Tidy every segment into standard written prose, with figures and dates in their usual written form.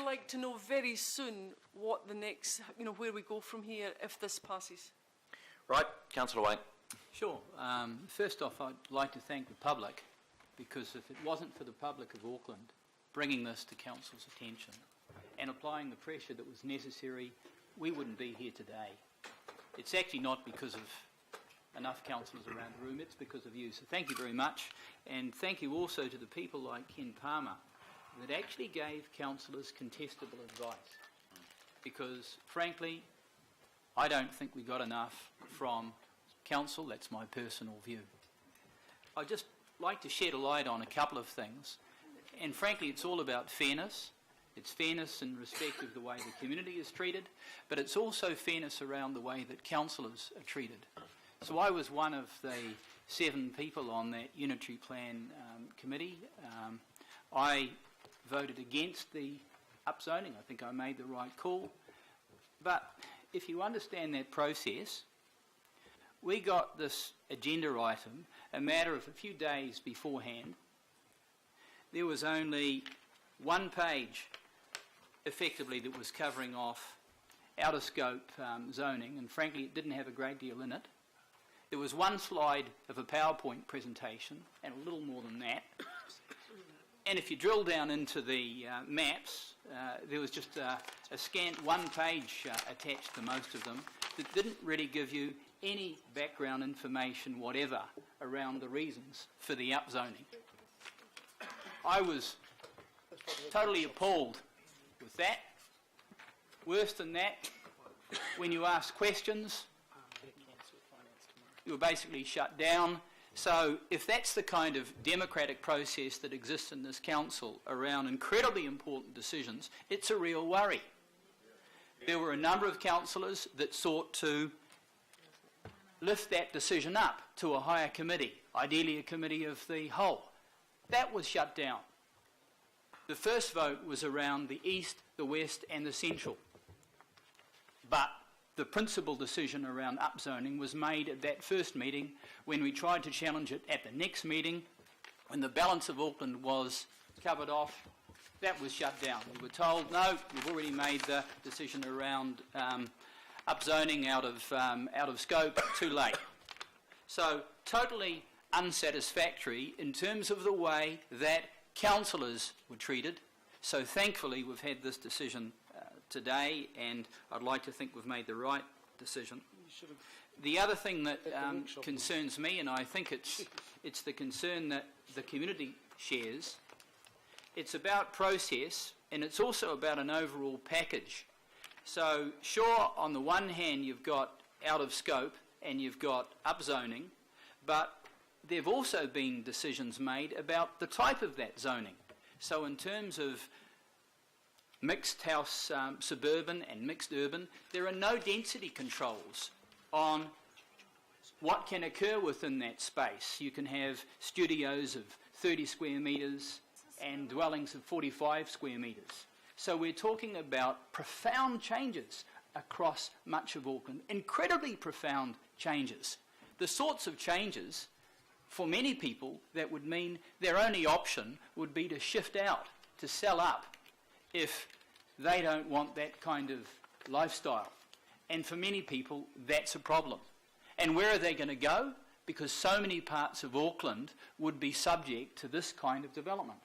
like to know very soon what the next, where we go from here if this passes? Right, Councillor White. Sure. First off, I'd like to thank the public, because if it wasn't for the public of Auckland bringing this to Council's attention and applying the pressure that was necessary, we wouldn't be here today. It's actually not because of enough councillors around the room, it's because of you. So thank you very much, and thank you also to the people like Ken Palmer that actually gave councillors contestable advice, because frankly I don't think we got enough from council. That's my personal view. I'd just like to shed a light on a couple of things, and frankly it's all about fairness. It's fairness in respect of the way the community is treated, but it's also fairness around the way that councillors are treated. So I was one of the 7 people on that unitary plan committee. I voted against the upzoning. I think I made the right call. But if you understand that process, we got this agenda item a matter of a few days beforehand. There was only one page effectively that was covering off out of scope zoning, and frankly it didn't have a great deal in it. There was one slide of a PowerPoint presentation and a little more than that. And if you drill down into the maps, there was just a scant one page attached to most of them that didn't really give you any background information whatever around the reasons for the upzoning. I was totally appalled with that. Worse than that, when you ask questions, you were basically shut down. So if that's the kind of democratic process that exists in this council around incredibly important decisions, it's a real worry. There were a number of councillors that sought to lift that decision up to a higher committee, ideally a committee of the whole. That was shut down. The first vote was around the east, the west and the central. But the principal decision around upzoning was made at that first meeting. When we tried to challenge it at the next meeting, when the balance of Auckland was covered off, that was shut down. We were told, no, you've already made the decision around upzoning out of scope, too late. So totally unsatisfactory in terms of the way that councillors were treated. So thankfully we've had this decision today, and I'd like to think we've made the right decision. The other thing that concerns me, and I think it's the concern that the community shares, it's about process and it's also about an overall package. So sure, on the one hand you've got out of scope and you've got upzoning, but there have also been decisions made about the type of that zoning. So in terms of mixed house suburban and mixed urban, there are no density controls on what can occur within that space. You can have studios of 30 square metres and dwellings of 45 square metres. So we're talking about profound changes across much of Auckland, incredibly profound changes. The sorts of changes, for many people, that would mean their only option would be to shift out, to sell up, if they don't want that kind of lifestyle. And for many people, that's a problem. And where are they going to go? Because so many parts of Auckland would be subject to this kind of development.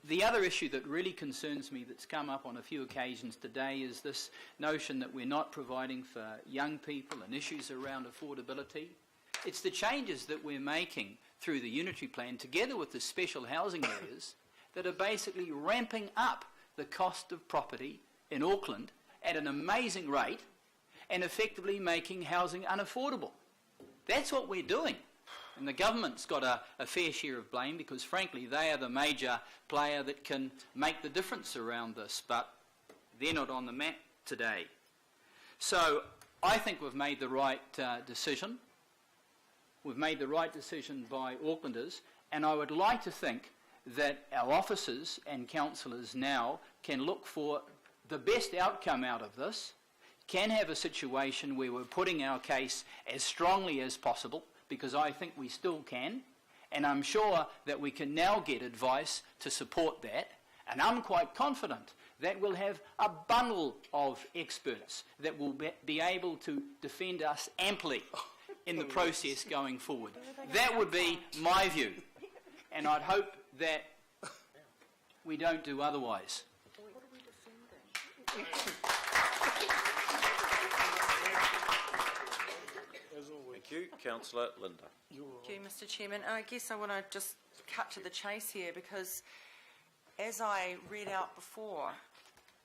The other issue that really concerns me, that's come up on a few occasions today, is this notion that we're not providing for young people and issues around affordability. It's the changes that we're making through the unitary plan, together with the special housing areas, that are basically ramping up the cost of property in Auckland at an amazing rate and effectively making housing unaffordable. That's what we're doing. And the government's got a fair share of blame, because frankly they are the major player that can make the difference around this, but they're not on the map today. So I think we've made the right decision. We've made the right decision by Aucklanders, and I would like to think that our officers and councillors now can look for the best outcome out of this, can have a situation where we're putting our case as strongly as possible, because I think we still can, and I'm sure that we can now get advice to support that, And I'm quite confident that we'll have a bundle of experts that will be able to defend us amply in the process going forward. That would be my view, and I'd hope that we don't do otherwise. Thank you. Councillor Linda. Thank you, Mr. Chairman. I guess I want to just cut to the chase here because, as I read out before,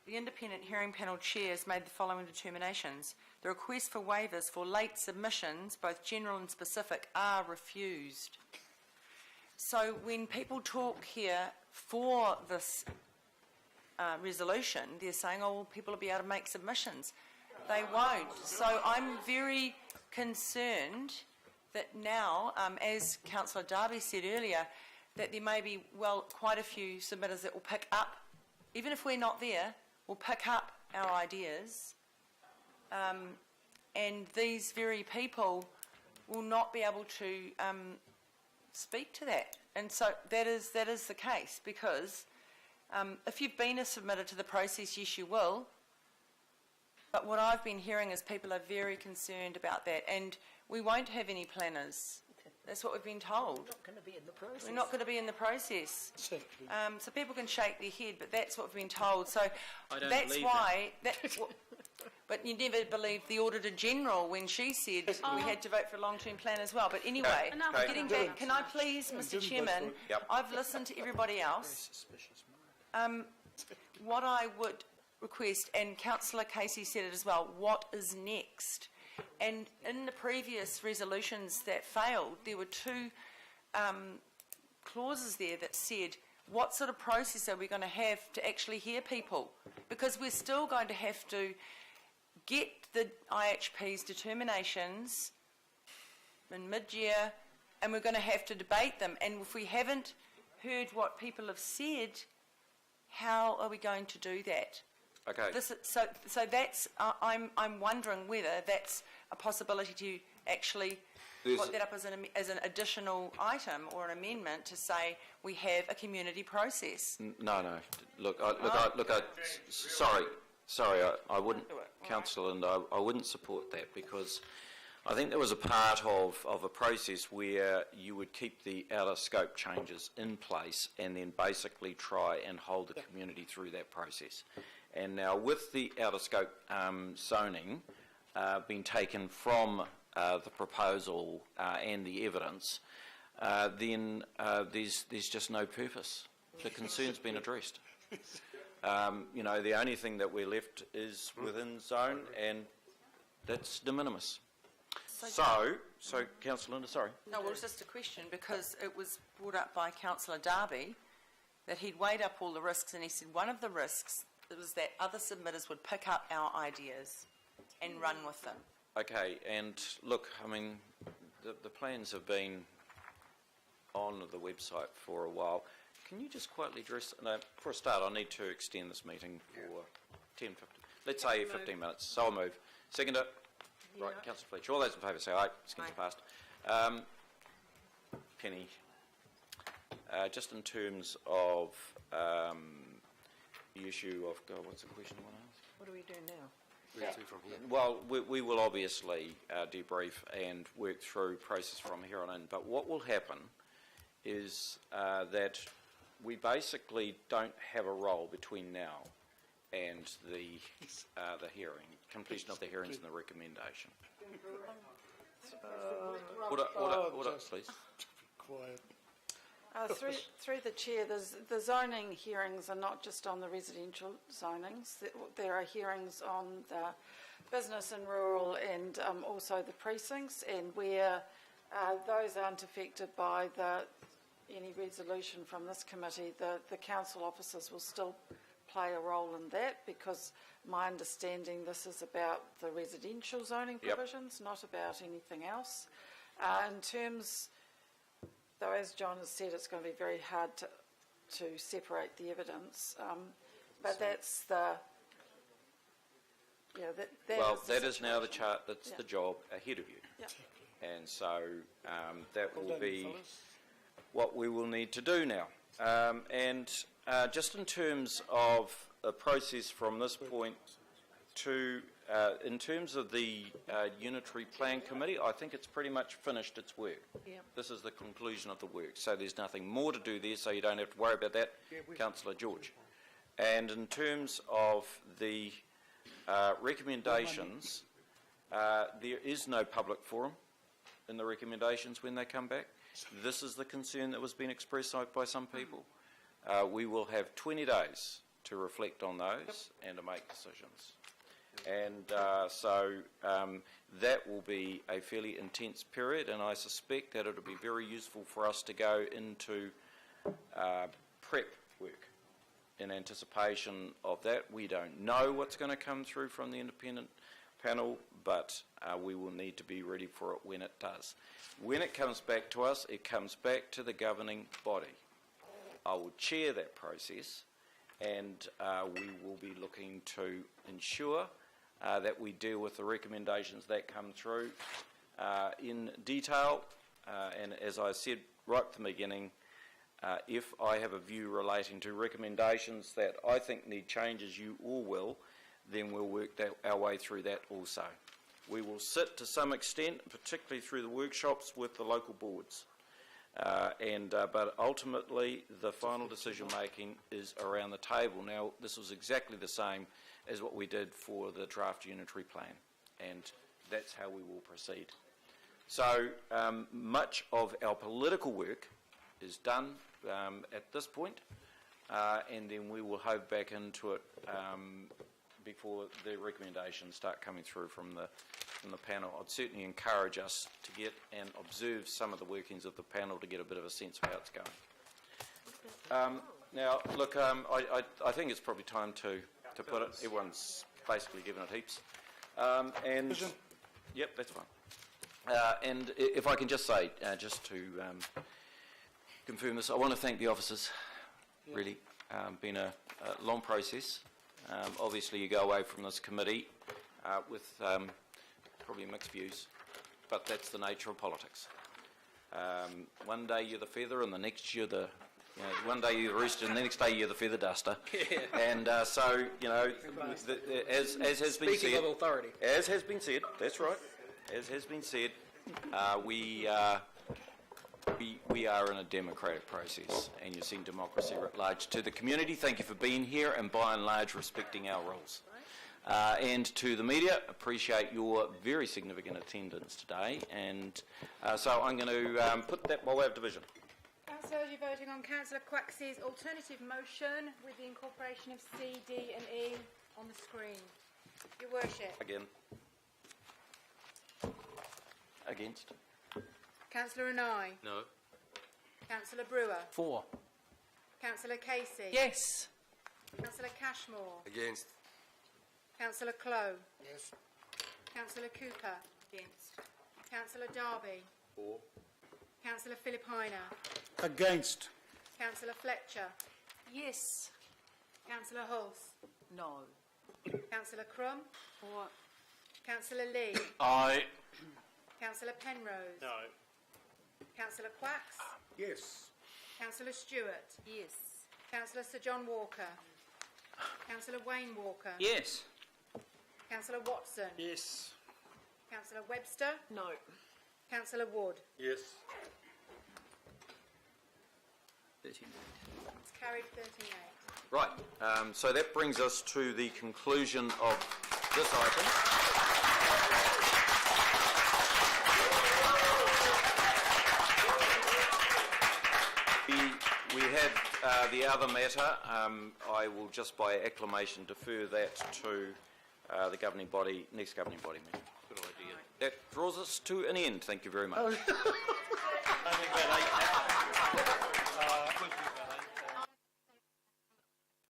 the independent hearing panel chairs made the following determinations. The requests for waivers for late submissions, both general and specific, are refused. So when people talk here for this resolution, they're saying, oh, well, people will be able to make submissions. They won't. So I'm very concerned that now, as Councillor Darby said earlier, that there may be, well, quite a few submitters that will pick up, even if we're not there, will pick up our ideas, and these very people will not be able to speak to that. And so that is the case, because if you've been a submitter to the process, yes, you will. But what I've been hearing is people are very concerned about that, and we won't have any planners. That's what we've been told. We're not going to be in the process. We're not going to be in the process. Exactly. So people can shake their head, but that's what we've been told. So I don't that's believe why. But you never believed the Auditor General when she said we had to vote for a long-term plan as well. But anyway, Okay. getting back, can I please, Mr. Chairman? Yep. I've listened to everybody else. What I would request, and Councillor Casey said it as well, what is next? And in the previous resolutions that failed, there were two clauses there that said, what sort of process are we going to have to actually hear people? Because we're still going to have to get the IHP's determinations in mid-year, and we're going to have to debate them. And if we haven't heard what people have said, how are we going to do that? Okay. So that's, I'm wondering whether that's a possibility to actually put that up as an additional item or an amendment to say we have a community process. No. Look, sorry, I wouldn't, Councillor Linda, I wouldn't support that, because I think there was a part of a process where you would keep the outer scope changes in place and then basically try and hold the community through that process. And now with the outer scope zoning being taken from the proposal and the evidence, then there's just no purpose. The concern's been addressed. You know, the only thing that we're left is within zone, and that's de minimis. So Councillor Linda, sorry. No, well, it's just a question, because it was brought up by Councillor Darby that he'd weighed up all the risks, and he said one of the risks was that other submitters would pick up our ideas and run with them. Okay, and look, I mean, the plans have been on the website for a while. Can you just quietly address, no, for a start, I need to extend this meeting for 10, 15, let's say 15 minutes, so I'll move. Seconder? Yeah. Right, Councillor Fletch. All those in favour say aye. Seconds passed. Penny, just in terms of the issue of, God, what's the question I want to ask? What do we do now? Well, we will obviously debrief and work through process from here on in, but what will happen is that we basically don't have a role between now and the hearing, completion of the hearings and the recommendation. Order, please. Quiet. Through the chair, the zoning hearings are not just on the residential zonings. There are hearings on the business and rural, and also the precincts, and where those aren't affected by any resolution from this committee, the council officers will still play a role in that, because my understanding this is about the residential zoning provisions, not about anything else. In terms, though, as John has said, it's going to be very hard to separate the evidence, but that's the... Yeah, that is now the chart, that's the job ahead of you. Yeah. And so that will be what we will need to do now. And just in terms of a process from this point to, in terms of the Unitary Plan Committee, I think it's pretty much finished its work. Yep. This is the conclusion of the work, so there's nothing more to do there, so you don't have to worry about that, Councillor George. And in terms of the recommendations, there is no public forum in the recommendations when they come back. This is the concern that was being expressed by some people. We will have 20 days to reflect on those and to make decisions. And so that will be a fairly intense period, and I suspect that it'll be very useful for us to go into prep work in anticipation of that. We don't know what's going to come through from the independent panel, but we will need to be ready for it when it does. When it comes back to us, it comes back to the governing body. I will chair that process, and we will be looking to ensure that we deal with the recommendations that come through in detail. And as I said right from the beginning, if I have a view relating to recommendations that I think need changes, you all will, then we'll work our way through that also. We will sit to some extent, particularly through the workshops, with the local boards. But ultimately, the final decision making is around the table. Now, this was exactly the same as what we did for the draft unitary plan, and that's how we will proceed. So much of our political work is done at this point, and then we will hove back into it before the recommendations start coming through from the panel. I'd certainly encourage us to get and observe some of the workings of the panel to get a bit of a sense of how it's going. Now, look, I think it's probably time to put it. Everyone's basically given it heaps. Yep, that's fine. And if I can just say, just to confirm this, I want to thank the officers. Really, been a long process. Obviously, you go away from this committee with probably mixed views, but that's the nature of politics. One day you're the feather, and the next you're the, one day you're the rooster, and the next day you're the feather duster. And so, as has been said, Speaking of authority, as has been said, that's right. As has been said, we are in a democratic process, and you're seeing democracy writ large. To the community, thank you for being here and by and large respecting our rules. And to the media, appreciate your very significant attendance today. And so I'm going to put that by way of division. Councillors, you're voting on Councillor Quax's alternative motion with the incorporation of C, D and E on the screen. Your Worship. Again. Against. Councillor Anai. No. Councillor Brewer. for. Councillor Casey. Yes. Councillor Cashmore. Against. Councillor Clow. Yes. Councillor Cooper. Against. Councillor Darby. For. Councillor Philippina. Against. Councillor Fletcher. Yes. Councillor Hulse. No. Councillor Crum. For. Councillor Lee. Aye. Councillor Penrose. No. Councillor Quax. Yes. Councillor Stewart. Yes. Councillor Sir John Walker. Councillor Wayne Walker. Yes. Councillor Watson. Yes. Councillor Webster. No. Councillor Wood. Yes. It's carried 13-8. Right. So that brings us to the conclusion of this item. We had the other matter. I will just by acclamation defer that to the governing body, next governing body meeting. Good idea. That draws us to an end. Thank you very much. I think that